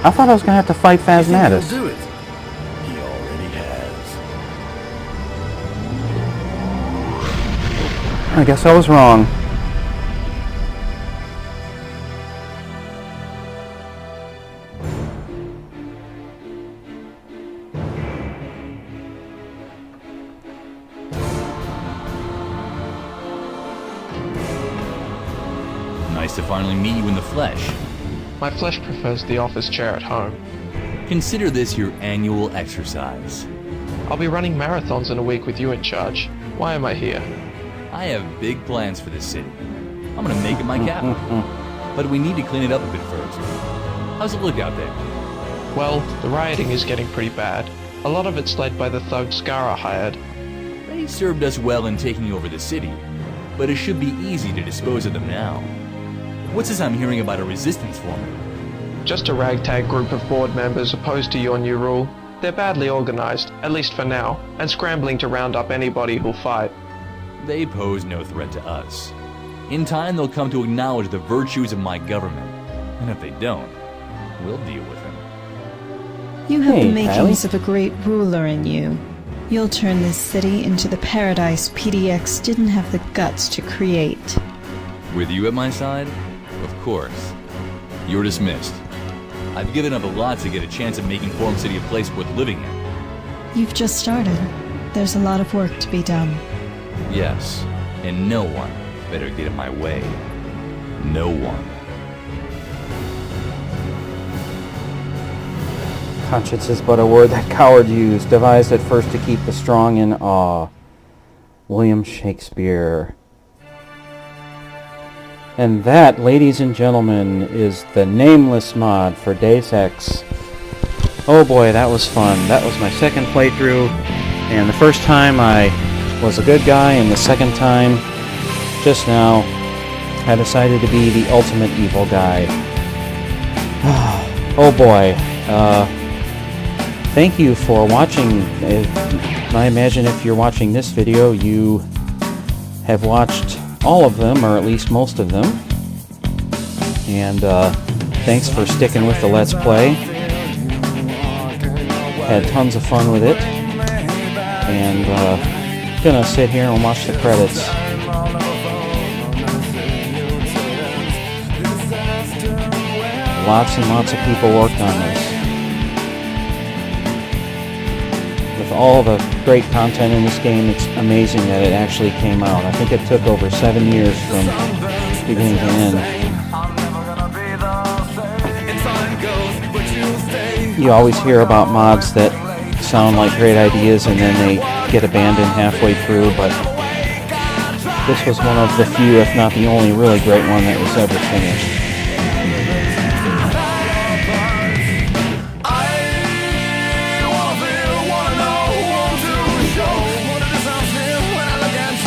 I thought I was going to have to fight Phasmatus. Do it. He already has. I guess I was wrong. Nice to finally meet you in the flesh. My flesh prefers the office chair at home. Consider this your annual exercise. I'll be running marathons in a week with you in charge. Why am I here? I have big plans for this city. I'm gonna make it my capital. But we need to clean it up a bit first. How's it look out there? Well, the rioting is getting pretty bad. A lot of it's led by the thugs Skara hired. They served us well in taking over the city, but it should be easy to dispose of them now. What's this I'm hearing about a resistance forming? Just a ragtag group of board members opposed to your new rule. They're badly organized, at least for now, and scrambling to round up anybody who'll fight. They pose no threat to us. In time, they'll come to acknowledge the virtues of my government. And if they don't, we'll deal with them. You have Hey, the makings Kylie. of a great ruler in you. You'll turn this city into the paradise PDX didn't have the guts to create. With you at my side? Of course. You're dismissed. I've given up a lot to get a chance at making Forum City a place worth living in. You've just started. There's a lot of work to be done. Yes, and no one better get in my way. No one. Conscience is but a word that cowards use, devised at first to keep the strong in awe. William Shakespeare. And that, ladies and gentlemen, is the Nameless mod for Deus Ex. Oh boy, that was fun. That was my second playthrough, and the first time I was a good guy, and the second time, just now, I decided to be the ultimate evil guy. Oh boy. Thank you for watching. I imagine if you're watching this video, you have watched all of them, or at least most of them. And thanks for sticking with the Let's Play. Had tons of fun with it. And gonna sit here and watch the credits. Lots and lots of people worked on this. With all the great content in this game, it's amazing that it actually came out. I think it took over 7 years from beginning to end. You always hear about mods that sound like great ideas and then they get abandoned halfway through, but this was one of the few, if not the only, really great one that was ever finished.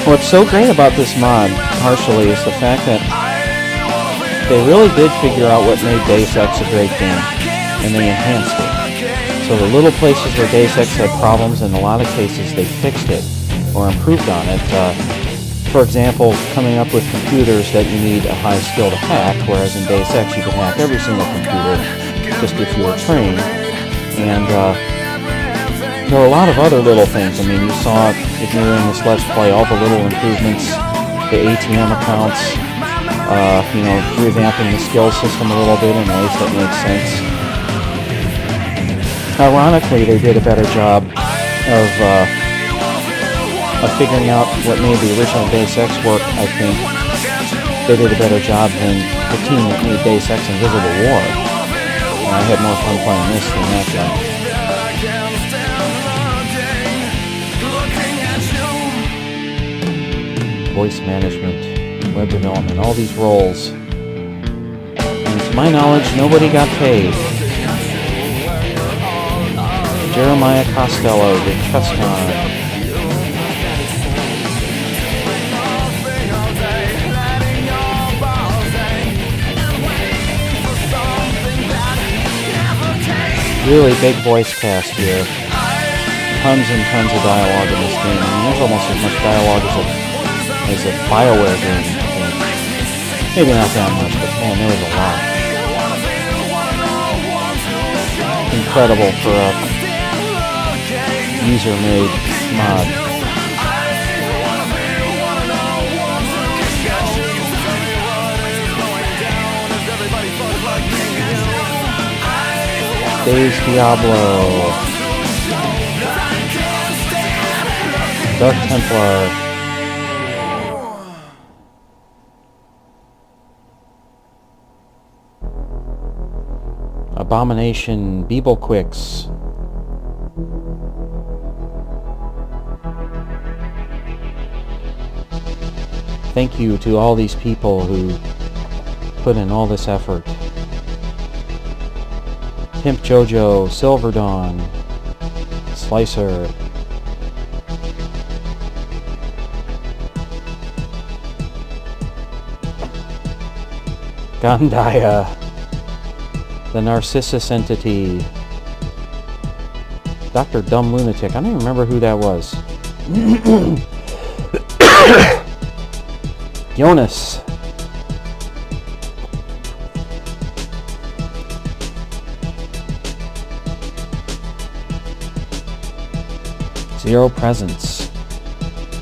What's so great about this mod, partially, is the fact that they really did figure out what made Deus Ex a great game, and they enhanced it. So the little places where Deus Ex had problems, in a lot of cases they fixed it, or improved on it. For example, coming up with computers that you need a high skill to hack, whereas in Deus Ex you could hack every single computer, just if you were trained. And there were a lot of other little things. I mean, you saw, if you were in this Let's Play, all the little improvements, the ATM accounts, revamping the skill system a little bit in ways that made sense. Ironically, they did a better job of figuring out what made the original Deus Ex work. I think they did a better job than the team that made Deus Ex Invisible War. And I had more fun playing this than that guy. Voice management, web development, all these roles. And to my knowledge, nobody got paid. Jeremiah Costello did Chestnut. Really big voice cast here. Tons and tons of dialogue in this game. I mean, there's almost as much dialogue as a BioWare game, I think. Maybe not that much, but man, there was a lot. incredible for a user-made mod. Deus Diablo. Dark Templar. Abomination, Beeblequicks. Thank you to all these people who put in all this effort. Pimp Jojo, Silver Dawn, Slicer, Gandaya, the Narcissus Entity, Dr. Dumb Lunatic. I don't even remember who that was. Jonas. Zero Presence.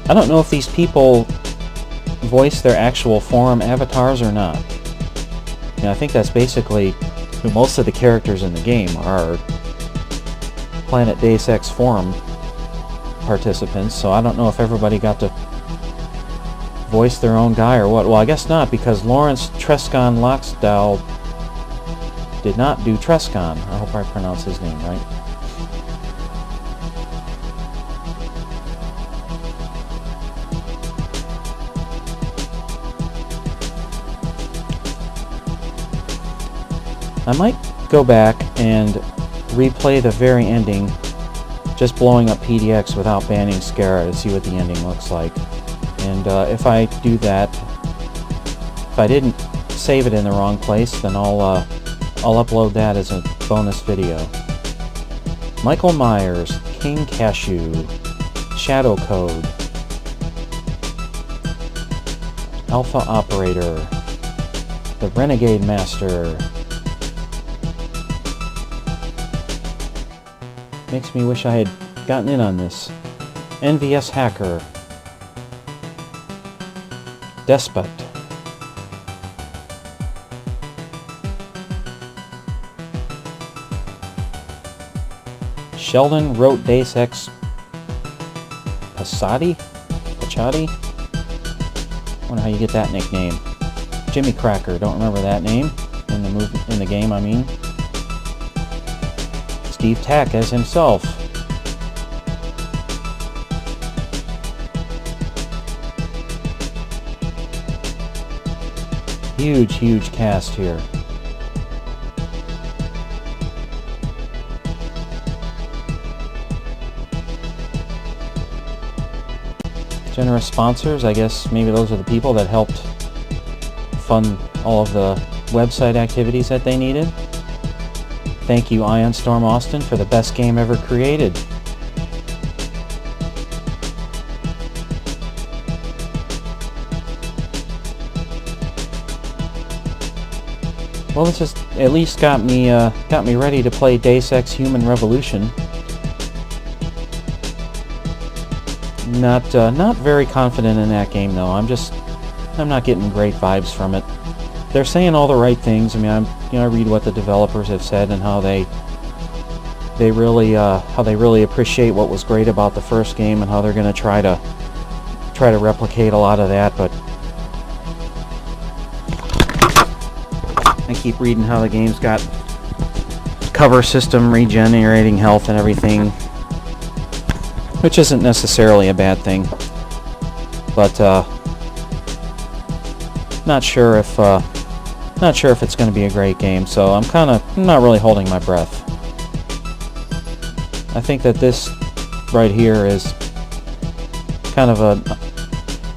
I don't know if these people voice their actual forum avatars or not. I think that's basically who most of the characters in the game are. Planet Deus Ex forum participants, so I don't know if everybody got to voice their own guy or what. Well, I guess not, because Lawrence Trescon Loxdow did not do Trescon. I hope I pronounced his name right. I might go back and replay the very ending, just blowing up PDX without banning Scara to see what the ending looks like. And if I do that, if I didn't save it in the wrong place, then I'll upload that as a bonus video. Michael Myers, King Cashew, Shadow Code, Alpha Operator, the Renegade Master. Makes me wish I had gotten in on this. NVS Hacker. Despot. Sheldon wrote Deus Ex Passati? Pachati? I wonder how you get that nickname. Jimmy Cracker, don't remember that name in the game, I mean. Steve Tack as himself. Huge cast here. Generous sponsors, I guess maybe those are the people that helped fund all of the website activities that they needed. Thank you, Ion Storm Austin, for the best game ever created. Well, this has at least got me ready to play Deus Ex Human Revolution. Not very confident in that game though. I'm not getting great vibes from it. They're saying all the right things. I mean, I read what the developers have said and how they really appreciate what was great about the first game and how they're going to try to replicate a lot of that. But I keep reading how the game's got cover system regenerating health and everything, which isn't necessarily a bad thing. But not sure if it's going to be a great game, so I'm not really holding my breath. I think that this right here is kind of a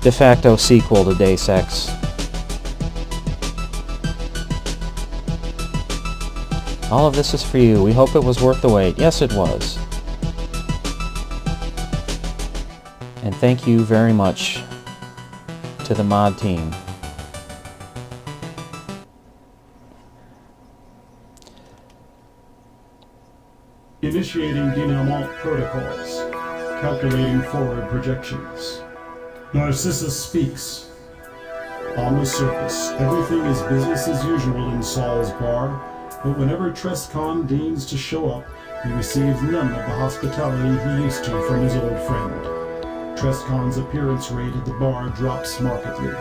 de facto sequel to Deus Ex. All of this is for you. We hope it was worth the wait. Yes, it was. And thank you very much to the mod team. Initiating denouement protocols. Calculating forward projections. Narcissus speaks. On the surface, everything is business as usual in Saul's bar, but whenever Trescon deigns to show up, he receives none of the hospitality he used to from his old friend. Trescon's appearance rate at the bar drops markedly.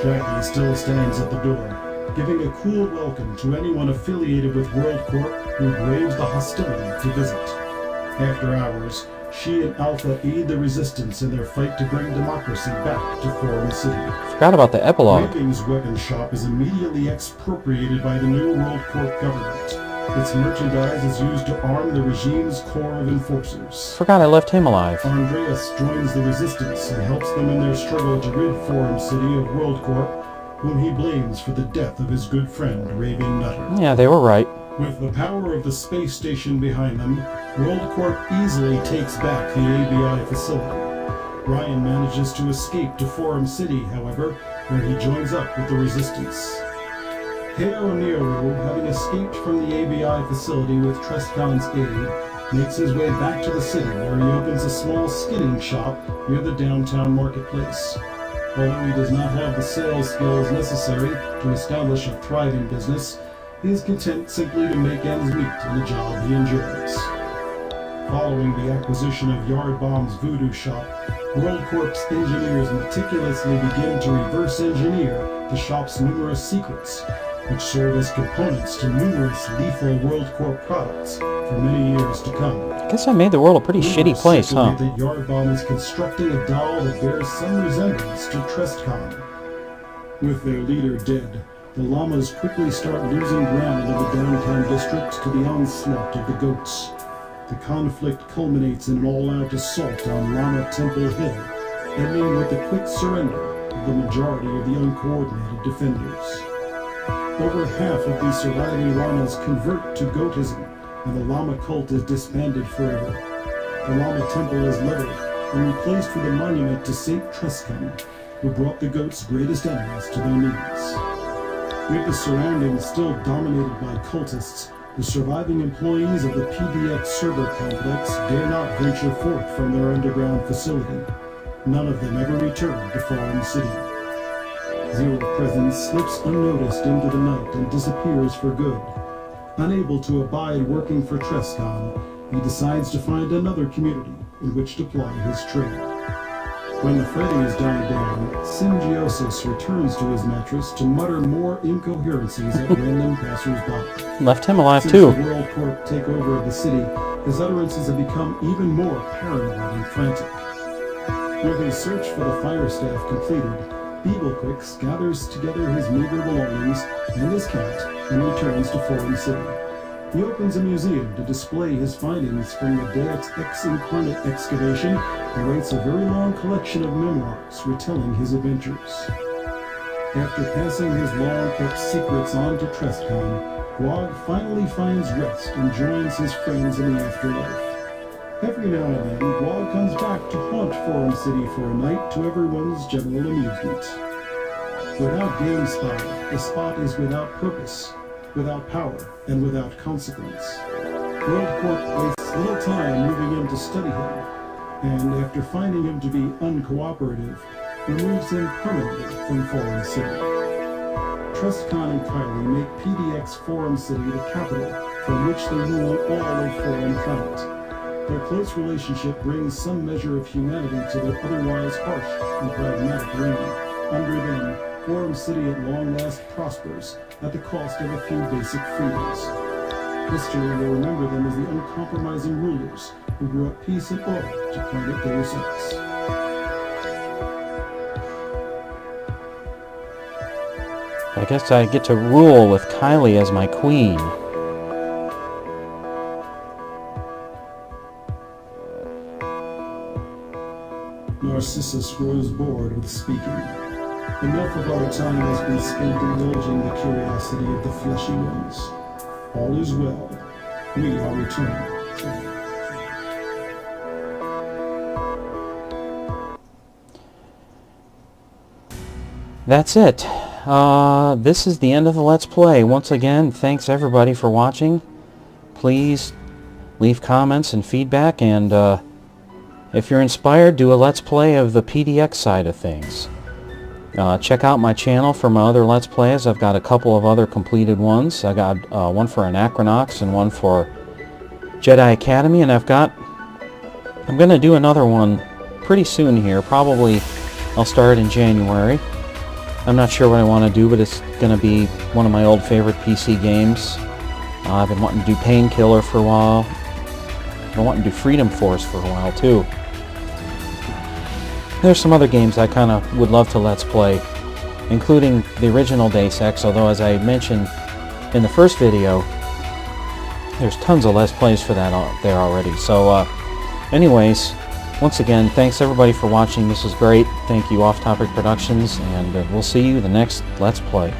Jackie still stands at the door, giving a cool welcome to anyone affiliated with WorldCorp who braves the hostility to visit. After hours, she and Alpha aid the Resistance in their fight to bring democracy back to Forum City. Forgot about the epilogue. Raving's weapon shop is immediately expropriated by the new WorldCorp government. Its merchandise is used to arm the regime's core of enforcers. Forgot I left him alive. Andreas joins the Resistance and helps them in their struggle to rid Forum City of WorldCorp, whom he blames for the death of his good friend, Raving Nutter. Yeah, they were right. With the power of the space station behind them, WorldCorp easily takes back the ABI facility. Ryan manages to escape to Forum City, however, where he joins up with the Resistance. Heo Neoru, having escaped from the ABI facility with Trescon's aid, makes his way back to the city where he opens a small skinning shop near the downtown marketplace. Although he does not have the sales skills necessary to establish a thriving business, he is content simply to make ends meet in a job he enjoys. Following the acquisition of Yardbomb's voodoo shop, WorldCorp's engineers meticulously begin to reverse engineer the shop's numerous secrets, which serve as components to numerous lethal WorldCorp products for many years to come. I guess I made the world a pretty shitty place, huh? That Yardbomb is constructing a doll that bears some resemblance to Trescon. With their leader dead, the llamas quickly start losing ground in the downtown district to the onslaught of the goats. The conflict culminates in an all-out assault on Llama Temple Hill, ending with the quick surrender of the majority of the uncoordinated defenders. Over half of the surviving llamas convert to goatism, and the llama cult is disbanded forever. The Llama Temple is leveled and replaced with a monument to Saint Trescon, who brought the goats' greatest enemies to their knees. With the surroundings still dominated by cultists, the surviving employees of the PDX server complex dare not venture forth from their underground facility. None of them ever return to Forum City. Zero Presence slips unnoticed into the night and disappears for good. Unable to abide working for Trescon, he decides to find another community in which to ply his trade. When the fighting is dying down, Symbiosis returns to his mattress to mutter more incoherencies at random passers-by. Left him alive Since too. the WorldCorp takeover of the city, his utterances have become even more paranoid and frantic. With his search for the fire staff completed, Beaglequix gathers together his meager belongings and his cat and returns to Forum City. He opens a museum to display his findings from the Deus Ex Incarnate excavation and writes a very long collection of memoirs retelling his adventures. After passing his long-kept secrets on to Trescon, Guag finally finds rest and joins his friends in the afterlife. Every now and then, Guag comes back to haunt Forum City for a night to everyone's general amusement. Without GameSpy, the spot is without purpose, without power, and without consequence. WorldCorp wastes little time moving in to study him, and after finding him to be uncooperative, removes him permanently from Forum City. Trescon and Kylie make PDX Forum City the capital from which they rule all of Forum Planet. Their close relationship brings some measure of humanity to their otherwise harsh and pragmatic reign. Under them, Forum City at long last prospers at the cost of a few basic freedoms. History will remember them as the uncompromising rulers who brought peace and order to planet Deus Ex. I guess I get to rule with Kylie as my queen. Narcissus grows bored with speaking. Enough of our time has been spent indulging the curiosity of the fleshy ones. All is well. We are returning. That's it. This is the end of the Let's Play. Once again, thanks everybody for watching. Please leave comments and feedback, and if you're inspired, do a Let's Play of the PDX side of things. Check out my channel for my other Let's Plays. I've got a couple of other completed ones. I got one for Anachronox and one for Jedi Academy, and I'm going to do another one pretty soon here. Probably I'll start in January. I'm not sure what I want to do, but it's going to be one of my old favorite PC games. I've been wanting to do Painkiller for a while. I've been wanting to do Freedom Force for a while too. There's some other games I kind of would love to Let's Play, including the original Deus Ex, although as I mentioned in the first video, there's tons of Let's Plays for that out there already. So anyways, once again, thanks everybody for watching. This was great. Thank you, Off Topic Productions, and we'll see you the next Let's Play.